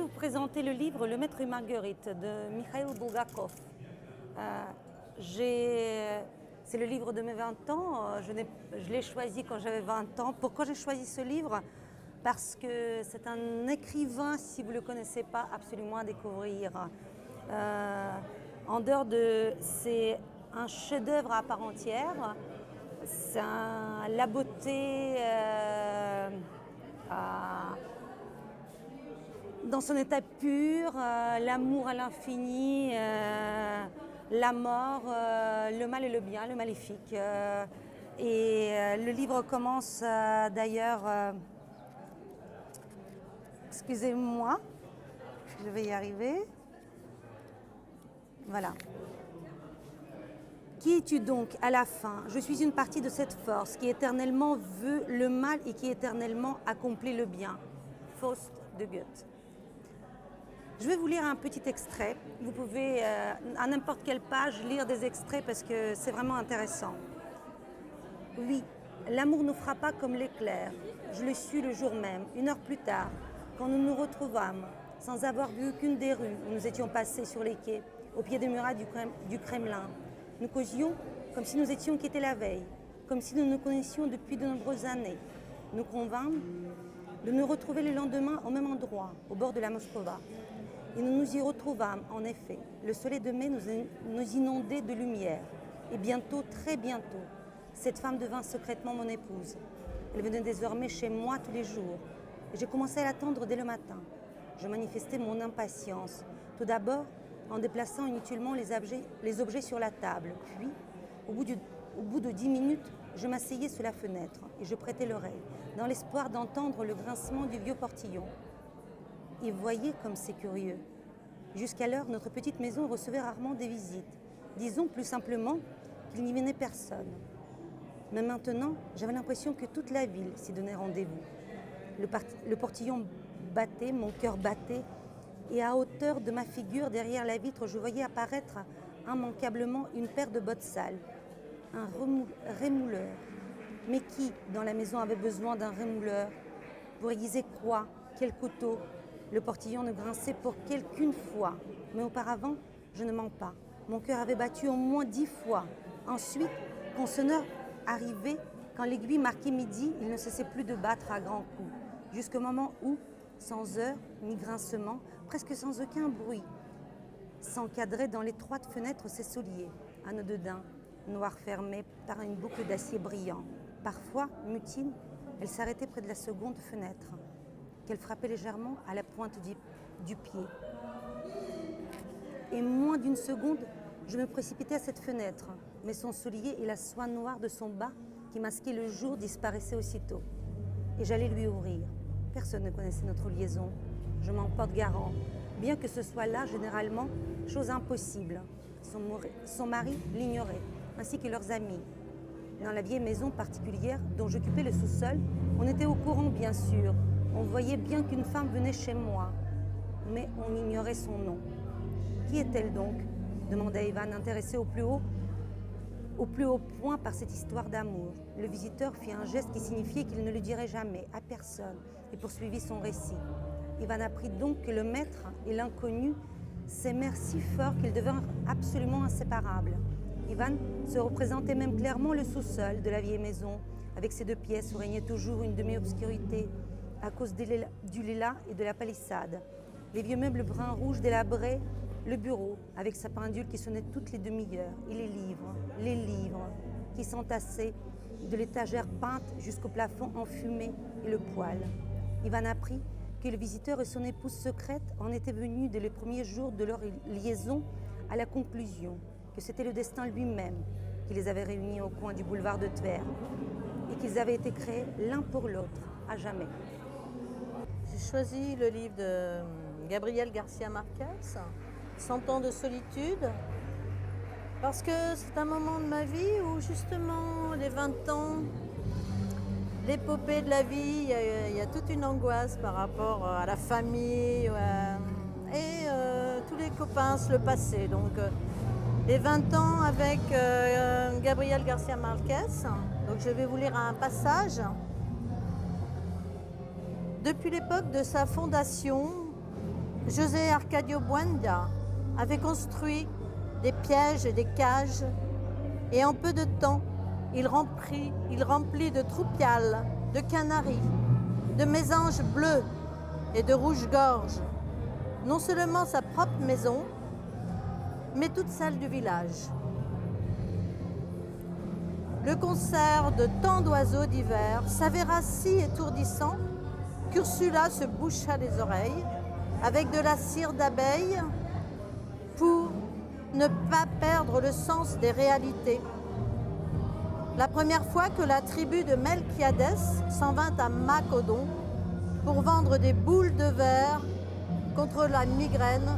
vous présenter le livre Le Maître et Marguerite de Mikhail Bulgakov. C'est le livre de mes 20 ans. Je l'ai choisi quand j'avais 20 ans. Pourquoi j'ai choisi ce livre? Parce que c'est un écrivain, si vous ne le connaissez pas, absolument à découvrir. C'est un chef-d'œuvre à part entière. C'est la beauté dans son état pur, l'amour à l'infini, la mort, le mal et le bien, le maléfique. Le livre commence d'ailleurs, excusez-moi, je vais y arriver. Voilà. Qui es-tu donc à la fin? Je suis une partie de cette force qui éternellement veut le mal et qui éternellement accomplit le bien. Faust de Goethe. Je vais vous lire un petit extrait. Vous pouvez, à n'importe quelle page, lire des extraits parce que c'est vraiment intéressant. Oui, l'amour nous frappa comme l'éclair. Je le sus le jour même, 1 heure plus tard, quand nous nous retrouvâmes, sans avoir vu aucune des rues où nous étions passés sur les quais, au pied des murailles du Kremlin. Nous causions comme si nous étions quittés la veille, comme si nous nous connaissions depuis de nombreuses années. Nous convînmes de nous retrouver le lendemain au même endroit, au bord de la Moskova. Et nous nous y retrouvâmes, en effet. Le soleil de mai nous inondait de lumière. Et bientôt, très bientôt, cette femme devint secrètement mon épouse. Elle venait désormais chez moi tous les jours. Et j'ai commencé à l'attendre dès le matin. Je manifestais mon impatience. Tout d'abord, en déplaçant inutilement les objets sur la table. Puis, au bout de 10 minutes, je m'asseyais sous la fenêtre et je prêtais l'oreille, dans l'espoir d'entendre le grincement du vieux portillon. Et voyez comme c'est curieux. Jusqu'alors, notre petite maison recevait rarement des visites. Disons plus simplement qu'il n'y venait personne. Mais maintenant, j'avais l'impression que toute la ville s'y donnait rendez-vous. Le portillon battait, mon cœur battait, et à hauteur de ma figure, derrière la vitre, je voyais apparaître immanquablement une paire de bottes sales. Un rémouleur. Mais qui, dans la maison, avait besoin d'un rémouleur? Pour aiguiser quoi? Quel couteau? Le portillon ne grinçait pour qu'une fois. Mais auparavant, je ne mens pas. Mon cœur avait battu au moins 10 fois. Ensuite, quand son heure arrivait, quand l'aiguille marquait midi, il ne cessait plus de battre à grands coups. Jusqu'au moment où, sans heure ni grincement, presque sans aucun bruit, s'encadraient dans l'étroite fenêtre ses souliers, anneaux de daim, noirs fermés par une boucle d'acier brillant. Parfois, mutine, elle s'arrêtait près de la seconde fenêtre, qu'elle frappait légèrement à la pointe du pied. Et moins d'une seconde, je me précipitais à cette fenêtre, mais son soulier et la soie noire de son bas, qui masquait le jour, disparaissaient aussitôt. Et j'allais lui ouvrir. Personne ne connaissait notre liaison. Je m'en porte garant, bien que ce soit là, généralement, chose impossible. Son mari l'ignorait, ainsi que leurs amis. Dans la vieille maison particulière dont j'occupais le sous-sol, on était au courant, bien sûr. On voyait bien qu'une femme venait chez moi, mais on ignorait son nom. Qui est-elle donc? Demanda Ivan, intéressé au plus haut point par cette histoire d'amour. Le visiteur fit un geste qui signifiait qu'il ne le dirait jamais, à personne, et poursuivit son récit. Ivan apprit donc que le maître et l'inconnu s'aimèrent si fort qu'ils devinrent absolument inséparables. Ivan se représentait même clairement le sous-sol de la vieille maison, avec ses 2 pièces où régnait toujours une demi-obscurité, à cause du lilas et de la palissade. Les vieux meubles bruns-rouges délabrés, le bureau, avec sa pendule qui sonnait toutes les demi-heures, et les livres qui s'entassaient de l'étagère peinte jusqu'au plafond enfumé et le poêle. Ivan apprit que le visiteur et son épouse secrète en étaient venus dès les premiers jours de leur liaison à la conclusion que c'était le destin lui-même qui les avait réunis au coin du boulevard de Tver et qu'ils avaient été créés l'un pour l'autre, à jamais. J'ai choisi le livre de Gabriel Garcia Marquez, 100 ans de solitude, parce que c'est un moment de ma vie où justement les 20 ans, l'épopée de la vie, il y a toute une angoisse par rapport à la famille et tous les copains, le passé. Donc les 20 ans avec Gabriel Garcia Marquez. Donc je vais vous lire un passage. Depuis l'époque de sa fondation, José Arcadio Buendia avait construit des pièges et des cages, et en peu de temps, il remplit de troupials, de canaris, de mésanges bleus et de rouge-gorge, non seulement sa propre maison, mais toute celle du village. Le concert de tant d'oiseaux divers s'avéra si étourdissant qu'Ursula se boucha les oreilles avec de la cire d'abeille pour ne pas perdre le sens des réalités. La première fois que la tribu de Melquiades s'en vint à Macodon pour vendre des boules de verre contre la migraine,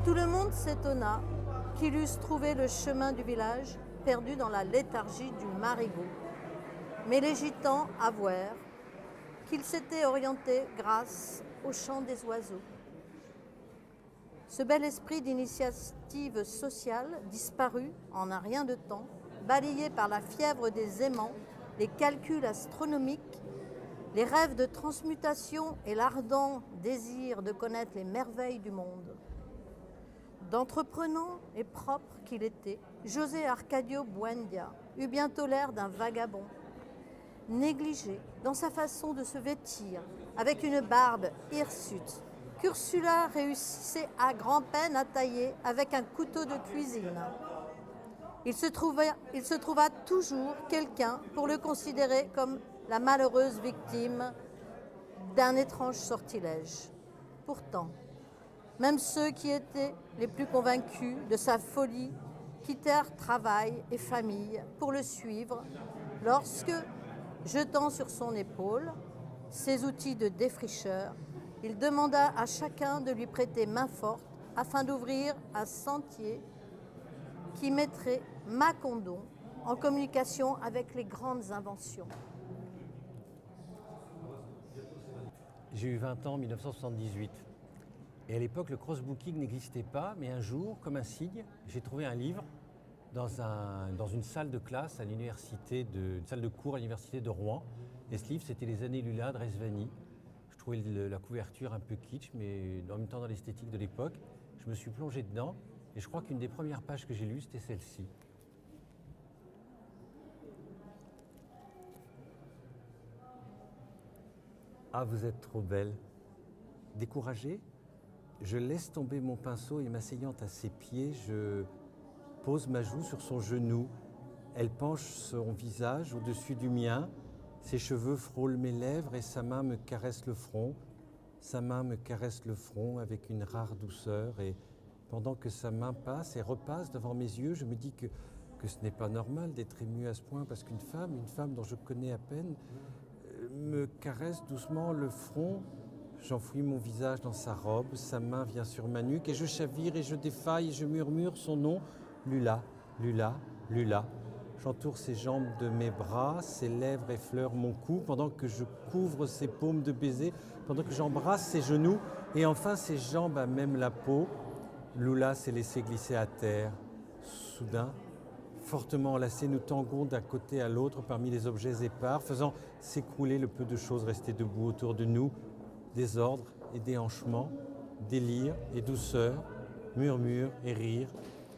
tout le monde s'étonna qu'ils eussent trouvé le chemin du village perdu dans la léthargie du marigot. Mais les gitans avouèrent qu'ils s'étaient orientés grâce au chant des oiseaux. Ce bel esprit d'initiative sociale disparut en un rien de temps, balayé par la fièvre des aimants, les calculs astronomiques, les rêves de transmutation et l'ardent désir de connaître les merveilles du monde. D'entreprenant et propre qu'il était, José Arcadio Buendia eut bientôt l'air d'un vagabond, négligé dans sa façon de se vêtir, avec une barbe hirsute, qu'Ursula réussissait à grand-peine à tailler avec un couteau de cuisine. Il se trouva toujours quelqu'un pour le considérer comme la malheureuse victime d'un étrange sortilège. Pourtant, même ceux qui étaient les plus convaincus de sa folie quittèrent travail et famille pour le suivre lorsque, jetant sur son épaule ses outils de défricheur, il demanda à chacun de lui prêter main forte afin d'ouvrir un sentier qui mettrait Macodon en communication avec les grandes inventions. J'ai eu 20 ans en 1978. Et à l'époque, le crossbooking n'existait pas, mais un jour, comme un signe, j'ai trouvé un livre dans une salle de classe à l'université, une salle de cours à l'université de Rouen. Et ce livre, c'était Les années Lula de Rezvani. Je trouvais la couverture un peu kitsch, mais en même temps dans l'esthétique de l'époque. Je me suis plongé dedans et je crois qu'une des premières pages que j'ai lues, c'était celle-ci. Ah, vous êtes trop belle. Découragée ? Je laisse tomber mon pinceau et m'asseyant à ses pieds, je pose ma joue sur son genou. Elle penche son visage au-dessus du mien. Ses cheveux frôlent mes lèvres et sa main me caresse le front. Sa main me caresse le front avec une rare douceur. Et pendant que sa main passe et repasse devant mes yeux, je me dis que ce n'est pas normal d'être ému à ce point parce qu'une femme dont je connais à peine, me caresse doucement le front. J'enfouis mon visage dans sa robe, sa main vient sur ma nuque et je chavire et je défaille et je murmure son nom, Lula, Lula, Lula. J'entoure ses jambes de mes bras, ses lèvres effleurent mon cou pendant que je couvre ses paumes de baisers, pendant que j'embrasse ses genoux et enfin ses jambes à même la peau. Lula s'est laissé glisser à terre. Soudain, fortement enlacés, nous tanguons d'un côté à l'autre parmi les objets épars, faisant s'écrouler le peu de choses restées debout autour de nous. Désordre et déhanchement, délire et douceur, murmure et rire,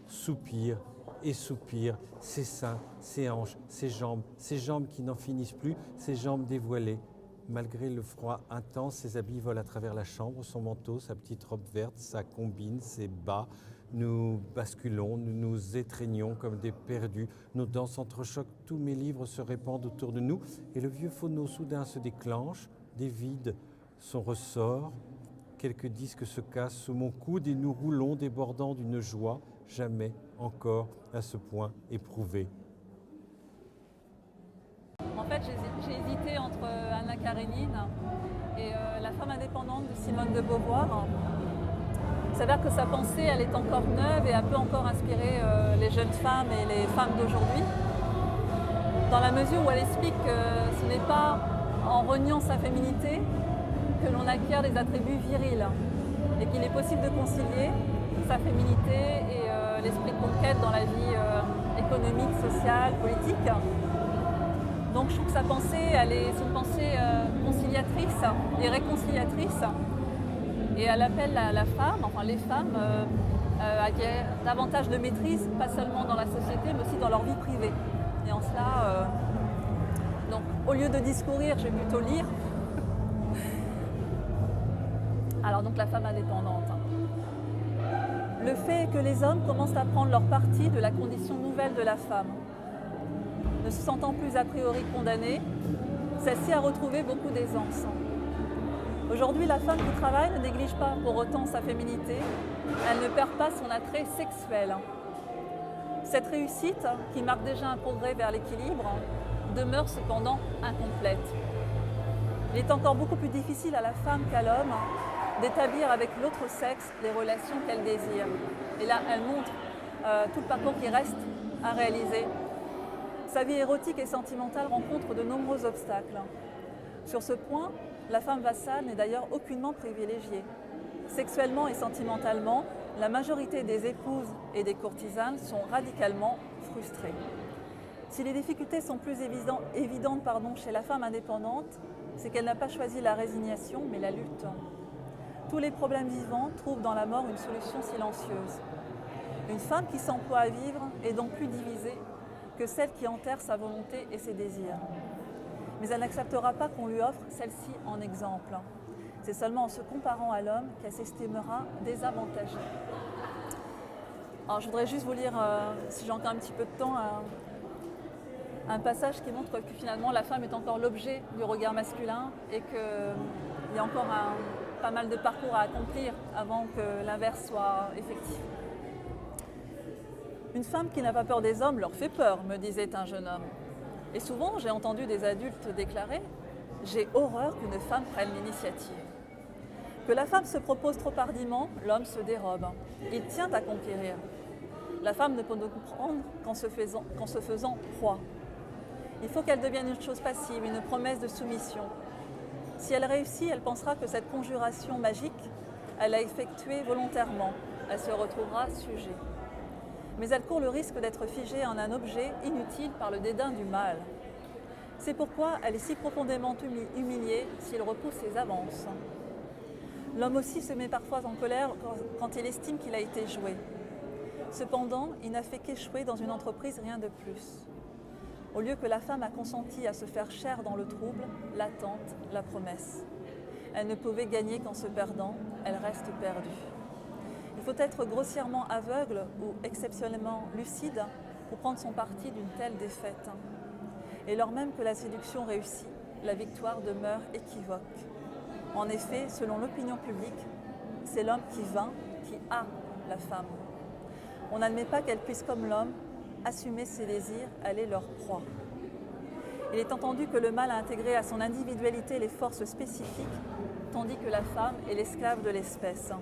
soupir et soupir, ses seins, ses hanches, ses jambes qui n'en finissent plus, ses jambes dévoilées. Malgré le froid intense, ses habits volent à travers la chambre, son manteau, sa petite robe verte, sa combine, ses bas. Nous basculons, nous nous étreignons comme des perdus. Nos dents s'entrechoquent, tous mes livres se répandent autour de nous et le vieux phono soudain se déclenche, dévide son ressort, quelques disques se cassent sous mon coude et nous roulons débordant d'une joie jamais encore à ce point éprouvée. En fait, j'ai hésité entre Anna Karénine et La femme indépendante de Simone de Beauvoir. Il s'avère que sa pensée, elle est encore neuve et elle peut encore inspirer les jeunes femmes et les femmes d'aujourd'hui, dans la mesure où elle explique que ce n'est pas en reniant sa féminité que l'on acquiert des attributs virils et qu'il est possible de concilier sa féminité et l'esprit de conquête dans la vie économique, sociale, politique. Donc je trouve que sa pensée, c'est une pensée conciliatrice et réconciliatrice Et elle appelle la femme, enfin les femmes, à davantage de maîtrise, pas seulement dans la société, mais aussi dans leur vie privée. Et en cela, donc au lieu de discourir, je vais plutôt lire. Alors donc la femme indépendante. Le fait que les hommes commencent à prendre leur parti de la condition nouvelle de la femme. Ne se sentant plus a priori condamnée, celle-ci a retrouvé beaucoup d'aisance. Aujourd'hui, la femme qui travaille ne néglige pas pour autant sa féminité, elle ne perd pas son attrait sexuel. Cette réussite, qui marque déjà un progrès vers l'équilibre, demeure cependant incomplète. Il est encore beaucoup plus difficile à la femme qu'à l'homme d'établir avec l'autre sexe les relations qu'elle désire. Et là, elle montre tout le parcours qui reste à réaliser. Sa vie érotique et sentimentale rencontre de nombreux obstacles. Sur ce point, la femme vassale n'est d'ailleurs aucunement privilégiée. Sexuellement et sentimentalement, la majorité des épouses et des courtisanes sont radicalement frustrées. Si les difficultés sont plus évidentes chez la femme indépendante, c'est qu'elle n'a pas choisi la résignation, mais la lutte. Tous les problèmes vivants trouvent dans la mort une solution silencieuse. Une femme qui s'emploie à vivre est donc plus divisée que celle qui enterre sa volonté et ses désirs. Mais elle n'acceptera pas qu'on lui offre celle-ci en exemple. C'est seulement en se comparant à l'homme qu'elle s'estimera désavantagée. Alors je voudrais juste vous lire, si j'ai encore un petit peu de temps, un passage qui montre que finalement la femme est encore l'objet du regard masculin et qu'il y a encore pas mal de parcours à accomplir avant que l'inverse soit effectif. Une femme qui n'a pas peur des hommes leur fait peur, me disait un jeune homme. Et souvent, j'ai entendu des adultes déclarer « J'ai horreur qu'une femme prenne l'initiative ». Que la femme se propose trop hardiment, l'homme se dérobe. Il tient à conquérir. La femme ne peut nous comprendre qu'en se faisant proie. Il faut qu'elle devienne une chose passive, une promesse de soumission. Si elle réussit, elle pensera que cette conjuration magique, elle l'a effectuée volontairement. Elle se retrouvera sujet. Mais elle court le risque d'être figée en un objet inutile par le dédain du mâle. C'est pourquoi elle est si profondément humiliée s'il repousse ses avances. L'homme aussi se met parfois en colère quand il estime qu'il a été joué. Cependant, il n'a fait qu'échouer dans une entreprise, rien de plus. Au lieu que la femme a consenti à se faire chair dans le trouble, l'attente, la promesse. Elle ne pouvait gagner qu'en se perdant, elle reste perdue. Il faut être grossièrement aveugle ou exceptionnellement lucide pour prendre son parti d'une telle défaite. Et lors même que la séduction réussit, la victoire demeure équivoque. En effet, selon l'opinion publique, c'est l'homme qui vainc, qui a la femme. On n'admet pas qu'elle puisse, comme l'homme, assumer ses désirs, elle est leur proie. Il est entendu que le mâle a intégré à son individualité les forces spécifiques, tandis que la femme est l'esclave de l'espèce.